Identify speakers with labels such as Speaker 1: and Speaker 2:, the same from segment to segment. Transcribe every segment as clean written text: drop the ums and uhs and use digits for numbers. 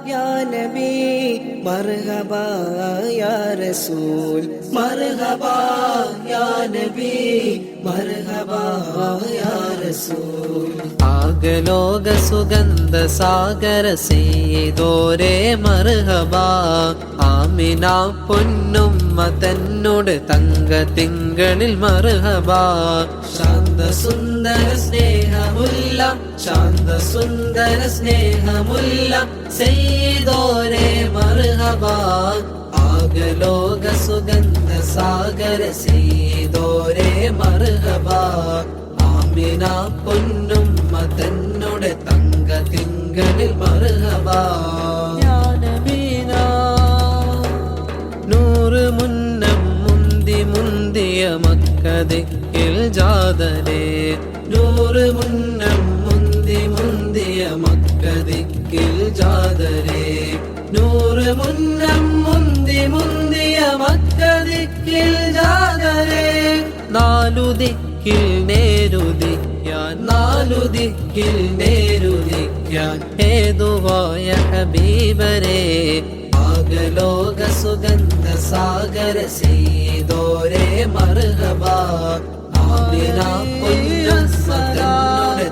Speaker 1: या नबी मरहबा या रसूल मरहबा या नबी मरहबा या रसूल
Speaker 2: ആകലോക സുഗന്ധ സാഗര സീതോരേ മർഹബാ ആമിന പൊന്നുമ്മ തന്നോട് തങ്ക തിങ്കളിൽ മർഹബാ
Speaker 1: ശാന്ത സുന്ദര സ്നേഹമുല്ല ശാന്ത സുന്ദര സ്നേഹമുല്ല സയ്യിദോരേ മർഹബാ ആകലോക സുഗന്ധ സാഗര സയ്യിദോരേ മർഹബാ ആമിന പൊന്നുമ്മ തന്നോട് തങ്ക തിങ്കളിൽ മർഹബാ
Speaker 2: യാ നബീന നൂറ് മുന്നം മുന്തി മുന്തിയ മക്കദിക്കിൽ ജാതരേ
Speaker 1: നൂറ് മുന്നം മുന്തി മുന്തിയ മക്കദിക്കിൽ ജാതരേ നൂറ് മുന്നം മുന്തി മുന്തിയ മക്കദിക്കിൽ ജാതരേ
Speaker 2: നാലു ദിക്കിൽ നേരുദിക്കാൻ
Speaker 1: നാലു ദിക്കിൽ നേരുദിക്കാൻ
Speaker 2: ഹേതുവായ ഹബീബരേ
Speaker 1: ആകലോക സുഗന്ധ സാഗര സയ്യിദോരേ മർഹബാ ആമിന പൊന്നുമ്മ തന്നോട്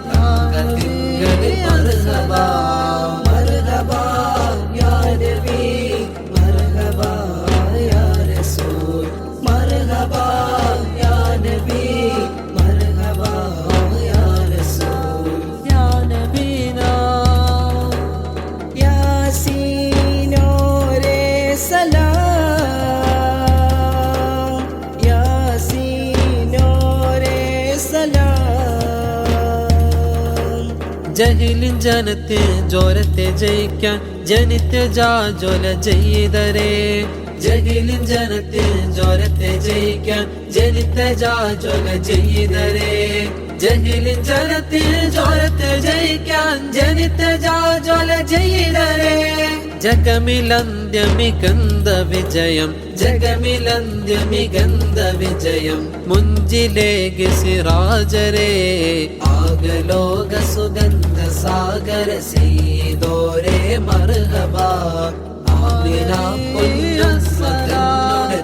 Speaker 1: തങ്ക തിങ്കളിൽ മർഹബാ മർഹബാ യാ നബി മർഹബാ യാ റസൂൽ മർഹബാ യാ നബി മർഹബാ യാ റസൂൽ
Speaker 2: യാ നബീന
Speaker 1: യാസീനോരേ സലാം യാസീനോരേ സലാം
Speaker 2: ജഹിലിൻ ജനത്തെ ജോരത്തെ ജയിക്കാൻ ജനിത്തെ ജാജോല ചെയ്തരേ
Speaker 1: ജഹിലിൻ ജനത്തെ ജോരത്തെ ജയിക്കാൻ ജനിത്തെ ജാജോല ചെയ്തരേ ജഹിലിൻ ജനത്തിൽ ജോരത്തെ ജയിക്കാൻ ജനിത്തെ ജാജോല ചെയ്തരേ
Speaker 2: ജഗമിലന്ത്യമികന്ത വിജയം
Speaker 1: ജഗമിലന്ത്യമികന്ത വിജയം
Speaker 2: മുഞ്ചിലേക്ക് സിറാജരേ
Speaker 1: ആകലോക സുഗന്ധ സാഗര സയ്യിദോരേ മർഹബാ ആമിന പൊന്നുമ്മ തന്നോട്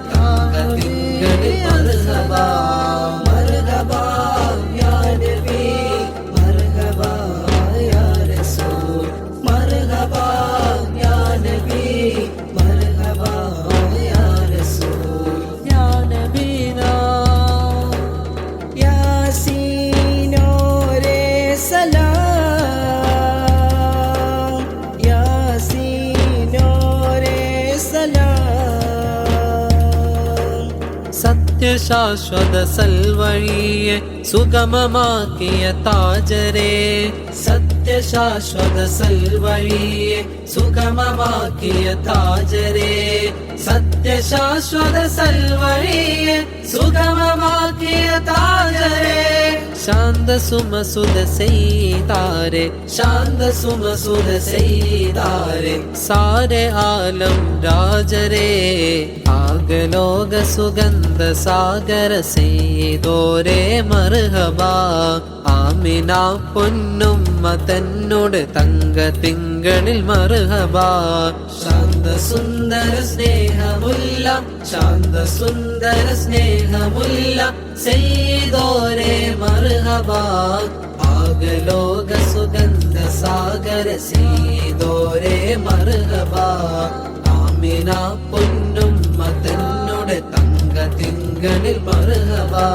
Speaker 1: തങ്ക തിങ്കളിൽ മർഹബാ മർഹബാ യാ നബി മർഹബാ യാ റസൂൽ മർഹബാ യാ നബി മർഹബാ യാ റസൂൽ
Speaker 2: യാ നബീന
Speaker 1: യാസീനോരേ സലാം യാസീനോരേ സലാം
Speaker 2: സത്യശാശ്വത സൽവഴിയെ സുഗമമാക്കിയ താജരേ
Speaker 1: സത്യശാശ്വത സൽവഴിയെ സുഗമമാക്കിയ താജരേ സത്യശാശ്വത സൽവഴിയെ സുഗമമാക്കിയ താജരേ
Speaker 2: ശാന്ത സുമസുത സെയ്താരെ
Speaker 1: ശാന്ത സുമസുര സയ്യിദാരേ
Speaker 2: സാരെ ആലം രാജരേ ആകലോക സുഗന്ധ സാഗര സെയ്തോരേ മർഹബാ ആമിന പൊന്നുമ്മ തന്നോട് തങ്ക തിങ്കളിൽ മർഹബാ
Speaker 1: ശാന്ത സുന്ദര സ്നേഹമുല്ല ശാന്ത സുന്ദര സ്നേഹമുല്ല സയ്യിദോരേ മർഹബാ ആകലോക സുഗന്ധ സാഗര സയ്യിദോരേ മർഹബാ ആമിന പൊന്നുമ്മ തന്നോട് തങ്ക തിങ്കളിൽ മർഹബാ